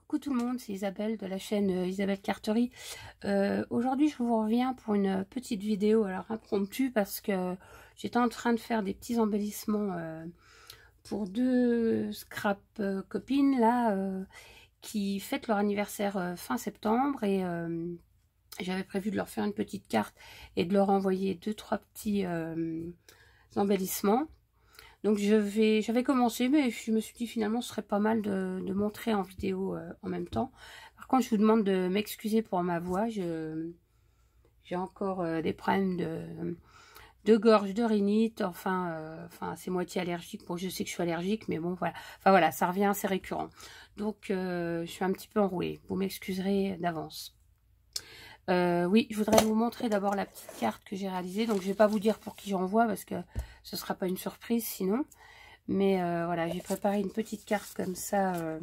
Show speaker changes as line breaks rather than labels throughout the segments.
Coucou tout le monde, c'est Isabelle de la chaîne Isabelle Carterie. Aujourd'hui je vous reviens pour une petite vidéo alors impromptue parce que j'étais en train de faire des petits embellissements pour deux scrap copines là qui fêtent leur anniversaire fin septembre et j'avais prévu de leur faire une petite carte et de leur envoyer 2-3 petits embellissements. Donc j'avais commencé, mais je me suis dit finalement ce serait pas mal de montrer en vidéo en même temps. Par contre, je vous demande de m'excuser pour ma voix. J'ai encore des problèmes de gorge, de rhinite. Enfin c'est moitié allergique. Bon, je sais que je suis allergique, mais bon, voilà. Enfin voilà, ça revient, c'est récurrent. Donc je suis un petit peu enrouée. Vous m'excuserez d'avance. Oui, je voudrais vous montrer d'abord la petite carte que j'ai réalisée. Donc, je vais pas vous dire pour qui j'envoie parce que ce sera pas une surprise sinon. Mais voilà, j'ai préparé une petite carte comme ça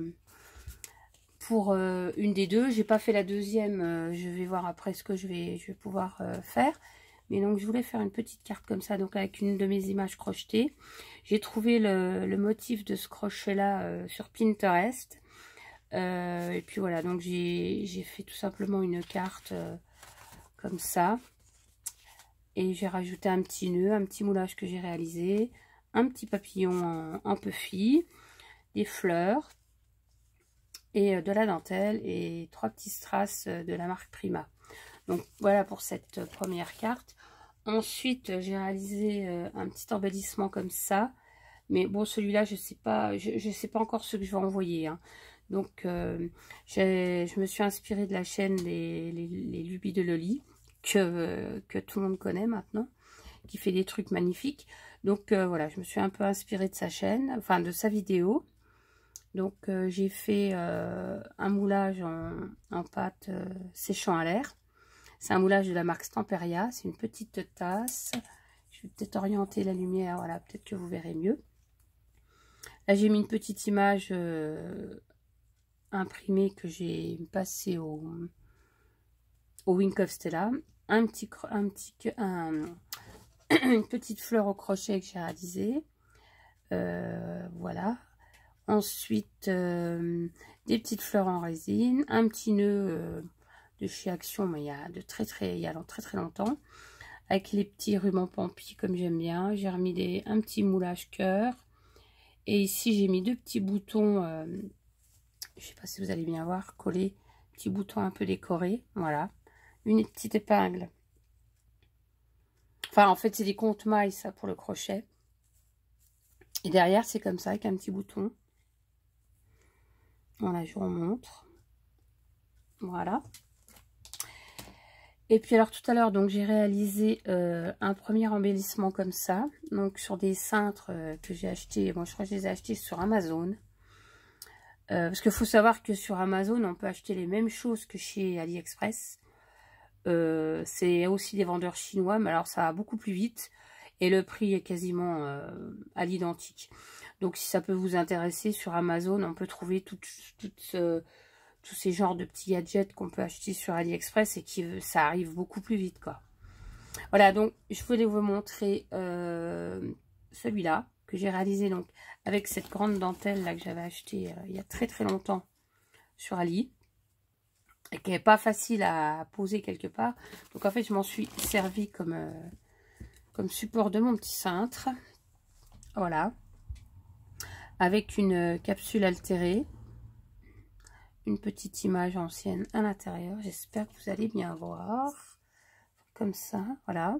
pour une des deux. J'ai pas fait la deuxième. Je vais voir après ce que je vais pouvoir faire. Mais donc, je voulais faire une petite carte comme ça, donc avec une de mes images crochetées. J'ai trouvé le motif de ce crochet-là sur Pinterest. Et puis voilà, donc j'ai fait tout simplement une carte comme ça. Et j'ai rajouté un petit nœud, un petit moulage que j'ai réalisé, un petit papillon en puffy, des fleurs et de la dentelle et 3 petits strass de la marque Prima. Donc voilà pour cette première carte. Ensuite, j'ai réalisé un petit embellissement comme ça. Mais bon, celui-là, je sais pas encore ce que je vais envoyer, hein. Donc, je me suis inspirée de la chaîne les Lubies de Loli, que tout le monde connaît maintenant, qui fait des trucs magnifiques. Donc, voilà, je me suis un peu inspirée de sa chaîne, enfin de sa vidéo. Donc, j'ai fait un moulage en pâte séchant à l'air. C'est un moulage de la marque Stamperia. C'est une petite tasse. Je vais peut-être orienter la lumière, voilà, peut-être que vous verrez mieux. Là, j'ai mis une petite image imprimée que j'ai passée au Wink of Stella. Une petite fleur au crochet que j'ai réalisée. Voilà. Ensuite, des petites fleurs en résine. Un petit nœud de chez Action, mais il y a très longtemps. Avec les petits rubans Pampi comme j'aime bien. J'ai remis un petit moulage cœur. Et ici, j'ai mis 2 petits boutons, je sais pas si vous allez bien voir, collés, petits boutons un peu décorés, voilà. Une petite épingle. Enfin, en fait, c'est des comptes mailles, ça, pour le crochet. Et derrière, c'est comme ça, avec un petit bouton. Voilà, je vous remontre. Voilà. Et puis, alors, tout à l'heure, donc, j'ai réalisé un premier embellissement comme ça. Donc, sur des cintres que j'ai achetés. Bon, je crois que je les ai achetés sur Amazon. Parce qu'il faut savoir que sur Amazon, on peut acheter les mêmes choses que chez AliExpress. C'est aussi des vendeurs chinois, mais alors ça va beaucoup plus vite. Et le prix est quasiment à l'identique. Donc si ça peut vous intéresser, sur Amazon, on peut trouver tous ces genres de petits gadgets qu'on peut acheter sur AliExpress et ça arrive beaucoup plus vite, quoi. Voilà, donc je voulais vous montrer celui-là que j'ai réalisé donc avec cette grande dentelle là que j'avais acheté il y a très longtemps sur Ali et qui n'est pas facile à poser quelque part. Donc en fait, je m'en suis servi comme support de mon petit cintre. Voilà, avec une capsule altérée, une petite image ancienne à l'intérieur. J'espère que vous allez bien voir. Comme ça, voilà.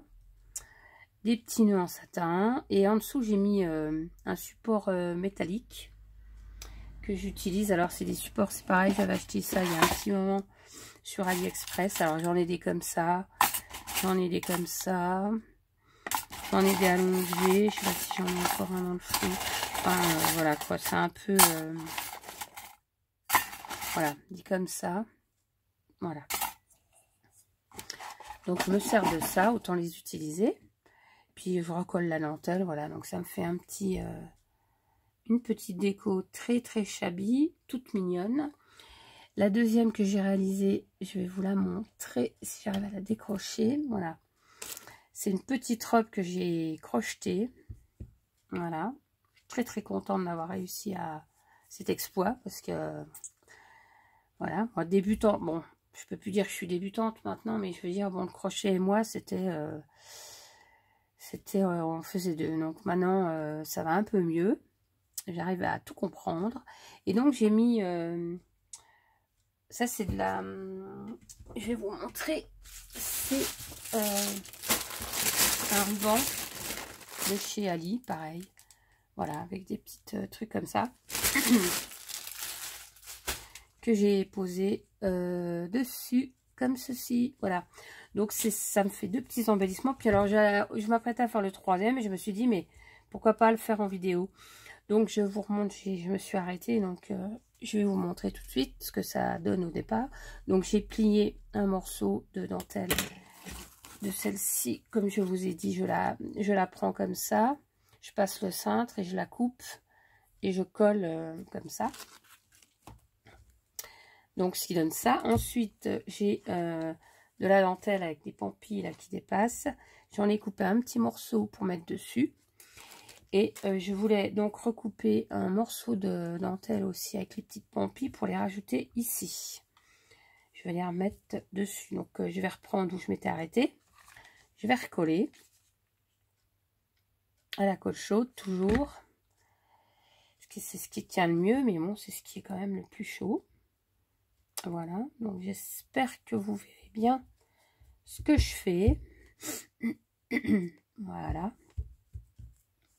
Des petits nœuds en satin. Et en dessous, j'ai mis un support métallique que j'utilise. Alors, c'est des supports, c'est pareil. J'avais acheté ça il y a un petit moment sur AliExpress. Alors, j'en ai des comme ça. J'en ai des comme ça. J'en ai des allongés. Je sais pas si j'en ai encore un dans le fond. Enfin, voilà quoi. C'est un peu... voilà, dit comme ça. Voilà. Donc, je me sers de ça. Autant les utiliser. Puis je recolle la dentelle, voilà, donc ça me fait un petit, une petite déco très shabby, toute mignonne. La deuxième que j'ai réalisée, je vais vous la montrer si j'arrive à la décrocher, voilà. C'est une petite robe que j'ai crochetée, voilà. Je suis très contente d'avoir réussi à cet exploit parce que Voilà, moi débutant, bon, je peux plus dire que je suis débutante maintenant, mais je veux dire, bon, le crochet et moi, on faisait deux. Donc maintenant, ça va un peu mieux. J'arrive à tout comprendre. Et donc, j'ai mis, ça c'est de la, je vais vous montrer, c'est un ruban de chez Ali, pareil. Voilà, avec des petits trucs comme ça. Que j'ai posé dessus comme ceci, voilà. Donc ça me fait deux petits embellissements. Puis alors je m'apprêtais à faire le troisième et je me suis dit mais pourquoi pas le faire en vidéo. Donc je vous remonte, je me suis arrêtée, donc je vais vous montrer tout de suite ce que ça donne au départ. Donc j'ai plié un morceau de dentelle de celle-ci, comme je vous ai dit, je la prends comme ça, je passe le cintre et je la coupe et je colle comme ça. Donc, ce qui donne ça. Ensuite, j'ai de la dentelle avec des pampilles là, qui dépassent. J'en ai coupé un petit morceau pour mettre dessus. Et je voulais donc recouper un morceau de dentelle aussi avec les petites pampilles pour les rajouter ici. Je vais les remettre dessus. Donc, je vais reprendre où je m'étais arrêtée. Je vais recoller à la colle chaude, toujours. C'est ce qui tient le mieux, mais bon, c'est ce qui est quand même le plus chaud. Voilà, donc j'espère que vous verrez bien ce que je fais. Voilà,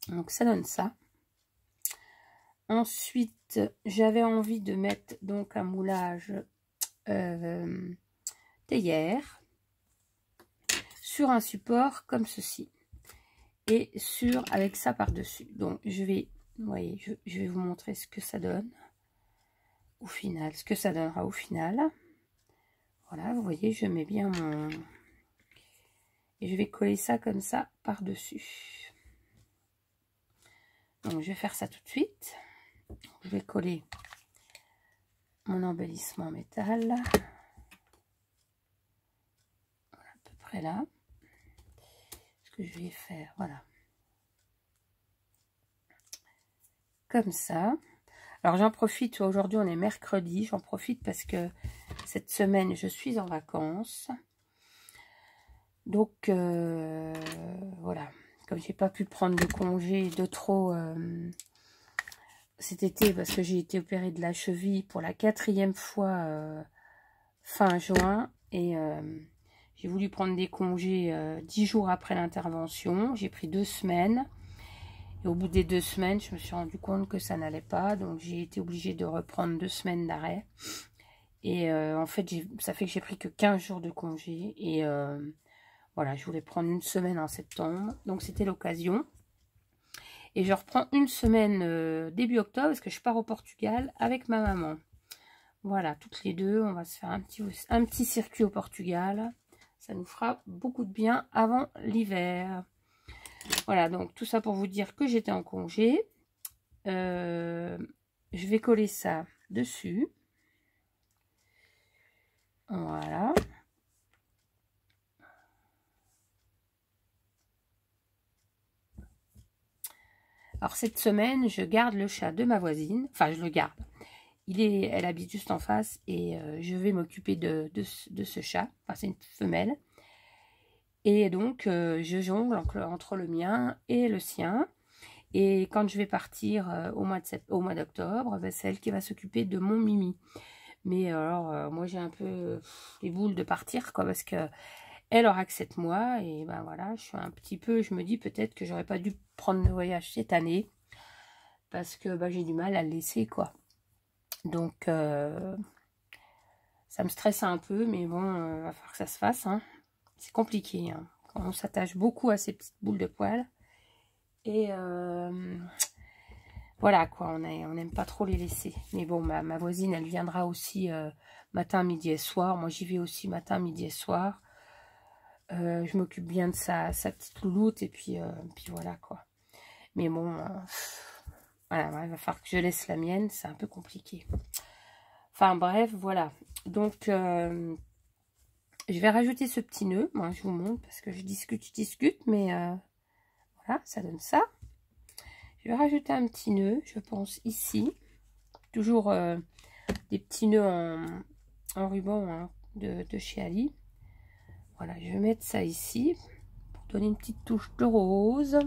donc ça donne ça. Ensuite, j'avais envie de mettre donc un moulage théière sur un support comme ceci et avec ça par dessus. Donc je vais, vous voyez, je vais vous montrer ce que ça donne au final, ce que ça donnera au final. Voilà, vous voyez, je mets bien mon... Et je vais coller ça comme ça par-dessus. Donc, je vais faire ça tout de suite. Je vais coller mon embellissement métal. Voilà, à peu près là. Ce que je vais faire, voilà. Comme ça. Alors, j'en profite, aujourd'hui, on est mercredi. J'en profite parce que cette semaine, je suis en vacances. Donc, voilà. Comme j'ai pas pu prendre de congé de trop cet été parce que j'ai été opérée de la cheville pour la 4e fois fin juin et j'ai voulu prendre des congés 10 jours après l'intervention. J'ai pris 2 semaines et au bout des 2 semaines, je me suis rendu compte que ça n'allait pas, donc j'ai été obligée de reprendre 2 semaines d'arrêt. Et en fait, ça fait que j'ai pris que 15 jours de congé et voilà, je voulais prendre une semaine en septembre, donc c'était l'occasion. Et je reprends une semaine début octobre parce que je pars au Portugal avec ma maman. Voilà, toutes les deux, on va se faire un petit circuit au Portugal. Ça nous fera beaucoup de bien avant l'hiver. Voilà, donc tout ça pour vous dire que j'étais en congé. Je vais coller ça dessus. Voilà. Alors cette semaine, je garde le chat de ma voisine. Enfin, je le garde. Elle habite juste en face et je vais m'occuper de ce chat. Enfin, c'est une femelle. Et donc, je jongle entre le mien et le sien. Et quand je vais partir au mois d'octobre, ben, c'est elle qui va s'occuper de mon Mimi. Mais alors, moi, j'ai un peu les boules de partir, quoi, parce que elle aura que 7 mois. Et ben voilà, je suis un petit peu, je me dis peut-être que j'aurais pas dû prendre le voyage cette année. Parce que ben, j'ai du mal à le laisser, quoi. Donc, ça me stresse un peu, mais bon, va falloir que ça se fasse, hein. C'est compliqué, hein, quand on s'attache beaucoup à ces petites boules de poils. Et voilà, quoi, on n'aime pas trop les laisser. Mais bon, ma voisine, elle viendra aussi matin, midi et soir. Moi, j'y vais aussi matin, midi et soir. Je m'occupe bien de sa petite louloute, et puis voilà, quoi. Mais bon, voilà, il va falloir que je laisse la mienne, c'est un peu compliqué. Enfin, bref, voilà. Donc, je vais rajouter ce petit nœud. Moi, je vous montre parce que je discute, mais voilà, ça donne ça. Je vais rajouter un petit nœud, je pense, ici. Toujours des petits nœuds en ruban hein, de chez Ali. Voilà, je vais mettre ça ici pour donner une petite touche de rose.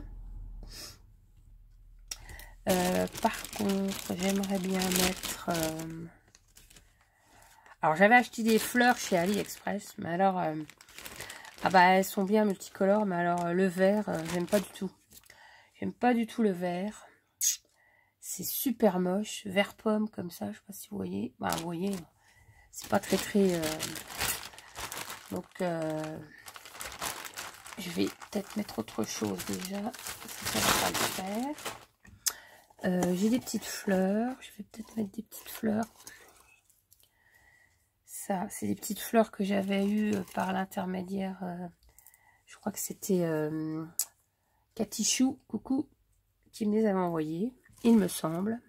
Par contre, j'aimerais bien mettre... Alors, j'avais acheté des fleurs chez AliExpress, mais alors... ah bah, elles sont bien multicolores, mais alors le vert, j'aime pas du tout. J'aime pas du tout le vert. C'est super moche, vert pomme comme ça, je sais pas si vous voyez. Bah, vous voyez, c'est pas très... Donc, je vais peut-être mettre autre chose déjà. Ça va pas le faire. J'ai des petites fleurs. Je vais peut-être mettre des petites fleurs. Ça, c'est des petites fleurs que j'avais eues par l'intermédiaire. Je crois que c'était Cathy Chou, coucou, qui me les avait envoyées, il me semble.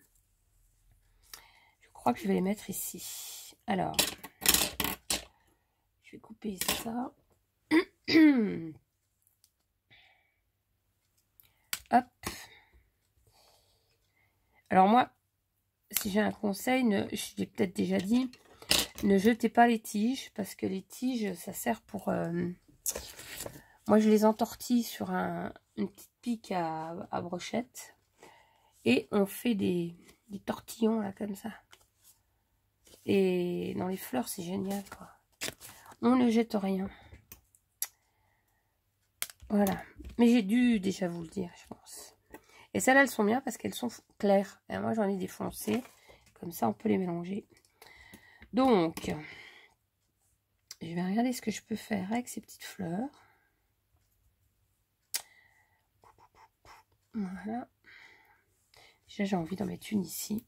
Je crois que je vais les mettre ici. Alors, je vais couper ça. Hop. Alors moi, si j'ai un conseil, je l'ai peut-être déjà dit, ne jetez pas les tiges, parce que les tiges, ça sert pour... moi, je les entortille sur une petite pique à brochette. Et on fait des tortillons, là, comme ça. Et dans les fleurs, c'est génial, quoi. On ne jette rien. Voilà. Mais j'ai dû déjà vous le dire, je pense. Et celles-là, elles sont bien parce qu'elles sont claires. Et moi, j'en ai des foncées. Comme ça, on peut les mélanger. Donc, je vais regarder ce que je peux faire avec ces petites fleurs. Voilà. Déjà, j'ai envie d'en mettre une ici.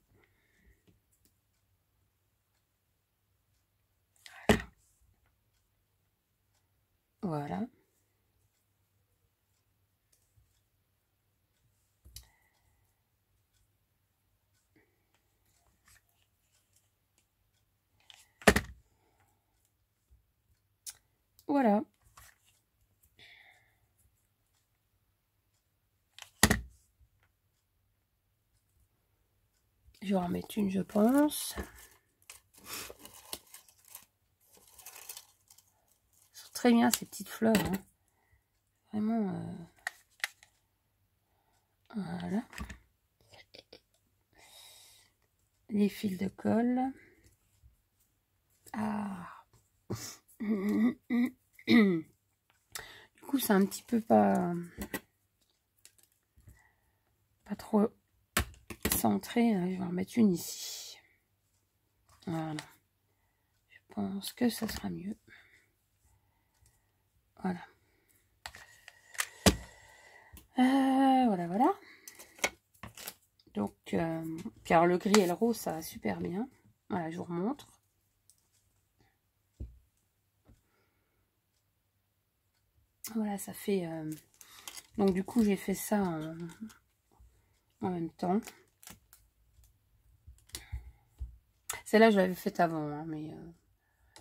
Voilà. Voilà. Je vais en mettre une, je pense. Elles sont très bien, ces petites fleurs. Hein. Vraiment. Voilà. Les fils de colle. Ah. Du coup, c'est un petit peu pas trop centré. Je vais en mettre une ici. Voilà. Je pense que ça sera mieux. Voilà. Voilà. Donc, puis alors le gris et le rose, ça va super bien. Voilà, je vous remontre. Voilà, ça fait... donc, du coup, j'ai fait ça en même temps. Celle-là, je l'avais faite avant, hein, mais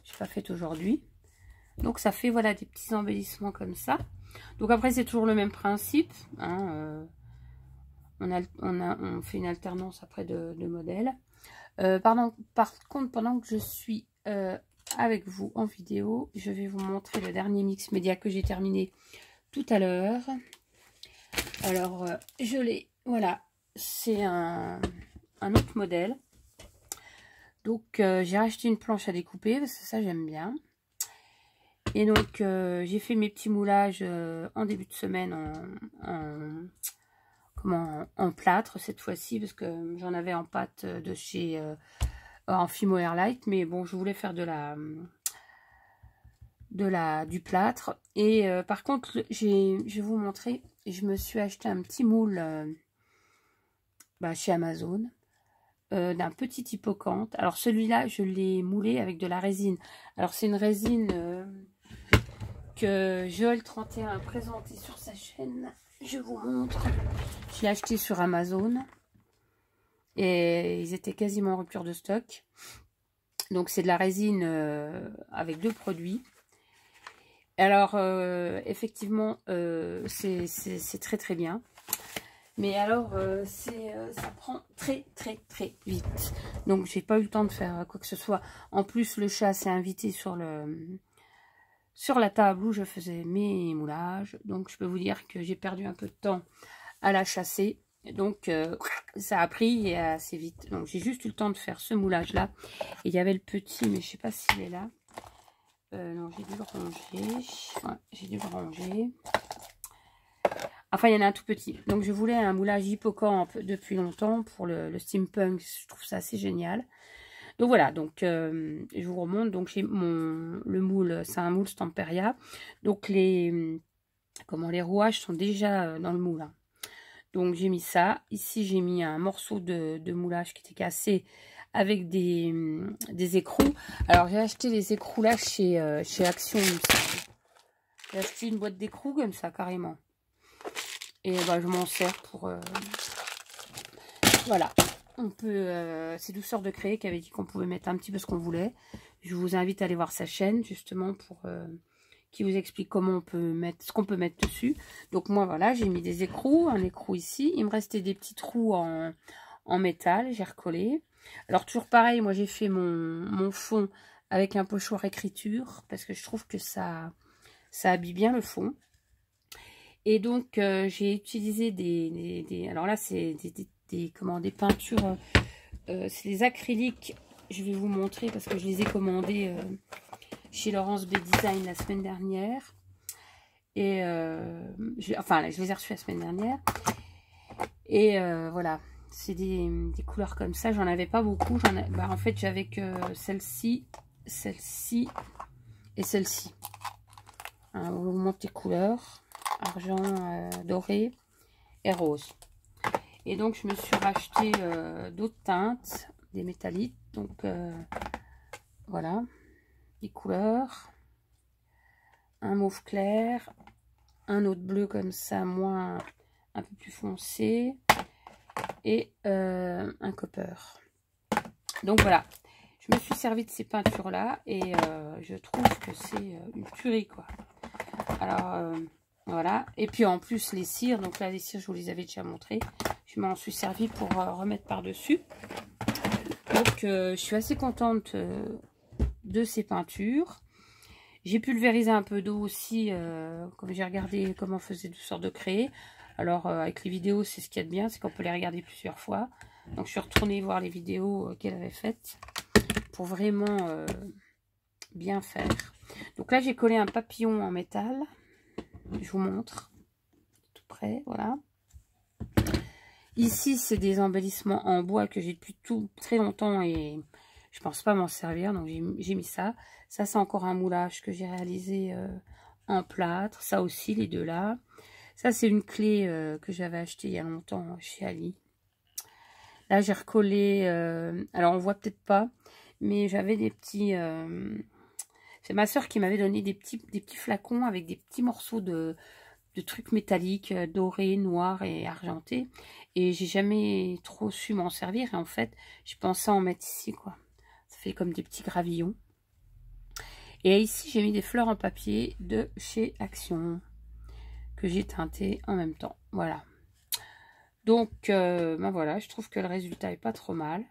je n'ai pas faite aujourd'hui. Donc, ça fait, voilà, des petits embellissements comme ça. Donc, après, c'est toujours le même principe. Hein, on fait une alternance après de modèles. Par contre, pendant que je suis avec vous en vidéo, je vais vous montrer le dernier mix média que j'ai terminé tout à l'heure. Alors, je l'ai, voilà, c'est un autre modèle. Donc, j'ai racheté une planche à découper parce que ça, j'aime bien. Et donc, j'ai fait mes petits moulages en début de semaine en plâtre cette fois-ci parce que j'en avais en pâte de chez en Fimo Airlight, mais bon, je voulais faire du plâtre. Et par contre, je vais vous montrer, je me suis acheté un petit moule chez Amazon d'un petit hippocampe. Alors celui-là, je l'ai moulé avec de la résine. Alors c'est une résine que Joël31 a présentée sur sa chaîne. Je vous montre. Je l'ai acheté sur Amazon. Et ils étaient quasiment en rupture de stock. Donc c'est de la résine avec 2 produits. Alors effectivement c'est très très bien. Mais alors, ça prend très vite. Donc, j'ai pas eu le temps de faire quoi que ce soit. En plus, le chat s'est invité sur la table où je faisais mes moulages. Donc, je peux vous dire que j'ai perdu un peu de temps à la chasser. Donc, ça a pris assez vite. Donc, j'ai juste eu le temps de faire ce moulage-là. Et il y avait le petit, mais je sais pas s'il est là. Non, j'ai dû le ranger. Ouais, j'ai dû le ranger. Enfin, il y en a un tout petit. Donc, je voulais un moulage hippocampe depuis longtemps pour le steampunk. Je trouve ça assez génial. Donc, voilà. Donc, je vous remonte. Donc, j'ai le moule. C'est un moule Stamperia. Donc, les rouages sont déjà dans le moule. Hein. Donc, j'ai mis ça. Ici, j'ai mis un morceau de moulage qui était cassé avec des écrous. Alors, j'ai acheté les écrous là chez Action. J'ai acheté une boîte d'écrous comme ça, carrément. Et bah, je m'en sers pour... voilà. On peut... c'est Douceur de Créer qui avait dit qu'on pouvait mettre un petit peu ce qu'on voulait. Je vous invite à aller voir sa chaîne, justement, pour... qui vous explique comment on peut mettre... ce qu'on peut mettre dessus. Donc, moi, voilà, j'ai mis des écrous. Un écrou ici. Il me restait des petits trous en métal. J'ai recollé. Alors, toujours pareil, moi, j'ai fait mon fond avec un pochoir écriture. Parce que je trouve que ça habille bien le fond. Et donc, j'ai utilisé alors là, c'est des peintures, c'est des acryliques. Je vais vous montrer parce que je les ai commandées chez Laurence B Design la semaine dernière. Et, enfin, je les ai reçues la semaine dernière. Et voilà, c'est des couleurs comme ça. J'en avais pas beaucoup. En fait, j'avais que celle-ci et celle-ci. Hein, on vous montre les couleurs. Argent, doré et rose. Et donc, je me suis racheté d'autres teintes, des métalliques. Donc, voilà, les couleurs. Un mauve clair, un autre bleu comme ça, moins un peu plus foncé. Et un copper. Donc, voilà. Je me suis servi de ces peintures-là et je trouve que c'est une tuerie, quoi. Alors... voilà, et puis en plus les cires, donc là les cires je vous les avais déjà montré, je m'en suis servi pour remettre par dessus. Donc je suis assez contente de ces peintures. J'ai pulvérisé un peu d'eau aussi, comme j'ai regardé comment faisait Douceur de Créer. Alors avec les vidéos c'est ce qu'il y a de bien, c'est qu'on peut les regarder plusieurs fois. Donc je suis retournée voir les vidéos qu'elle avait faites pour vraiment bien faire. Donc là j'ai collé un papillon en métal. Je vous montre tout près, voilà. Ici, c'est des embellissements en bois que j'ai depuis très longtemps et je pense pas m'en servir, donc j'ai mis ça. Ça, c'est encore un moulage que j'ai réalisé en plâtre. Ça aussi, les deux là. Ça, c'est une clé que j'avais achetée il y a longtemps chez Ali. Là, j'ai recollé... alors, on voit peut-être pas, mais j'avais des petits... c'est ma soeur qui m'avait donné des petits flacons avec des petits morceaux de trucs métalliques, dorés, noirs et argentés. Et j'ai jamais trop su m'en servir. Et en fait, je pensais en mettre ici, quoi. Ça fait comme des petits gravillons. Et ici, j'ai mis des fleurs en papier de chez Action, que j'ai teinté en même temps. Voilà. Donc, ben voilà, je trouve que le résultat est pas trop mal.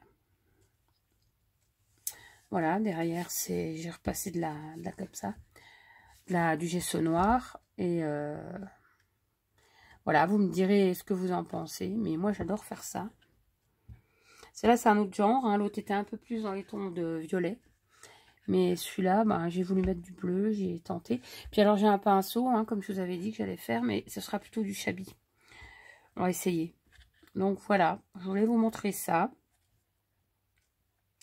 Voilà, derrière, j'ai repassé de la comme ça, du gesso noir. Et voilà, vous me direz ce que vous en pensez. Mais moi, j'adore faire ça. Celle-là, c'est un autre genre. Hein. L'autre était un peu plus dans les tons de violet. Mais celui-là, ben, j'ai voulu mettre du bleu. J'ai tenté. Puis alors, j'ai un pinceau, hein, comme je vous avais dit que j'allais faire. Mais ce sera plutôt du chabi. On va essayer. Donc, voilà. Je voulais vous montrer ça.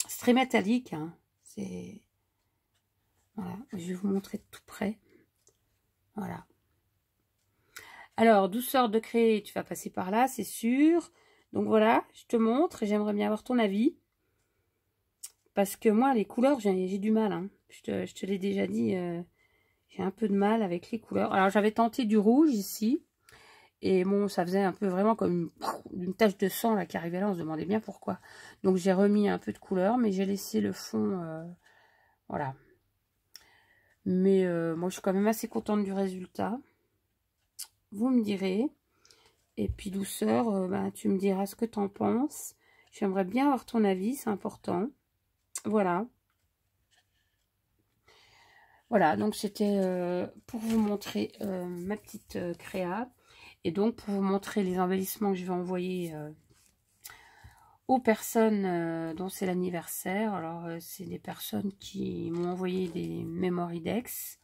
C'est très métallique. Hein. C'est... Voilà. Je vais vous montrer de tout près. Voilà. Alors, Douceur de Créer, tu vas passer par là, c'est sûr. Donc voilà, je te montre. J'aimerais bien avoir ton avis. Parce que moi, les couleurs, j'ai du mal. Hein. Je te l'ai déjà dit, j'ai un peu de mal avec les couleurs. Alors, j'avais tenté du rouge ici. Et bon, ça faisait un peu vraiment comme une tache de sang là, qui arrivait là. On se demandait bien pourquoi. Donc, j'ai remis un peu de couleur, mais j'ai laissé le fond... voilà. Mais moi, je suis quand même assez contente du résultat. Vous me direz. Et puis douceur, ben, tu me diras ce que tu en penses. J'aimerais bien avoir ton avis, c'est important. Voilà. Voilà, donc c'était pour vous montrer ma petite créa. Et donc pour vous montrer les embellissements que je vais envoyer aux personnes dont c'est l'anniversaire. Alors c'est des personnes qui m'ont envoyé des memory decks.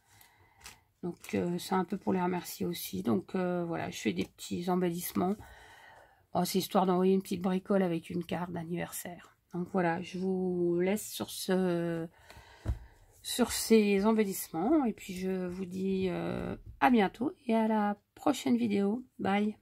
Donc c'est un peu pour les remercier aussi. Donc voilà, je fais des petits embellissements. Oh, c'est histoire d'envoyer une petite bricole avec une carte d'anniversaire. Donc voilà, je vous laisse sur ces embellissements. Et puis je vous dis à bientôt et à la prochaine vidéo. Bye!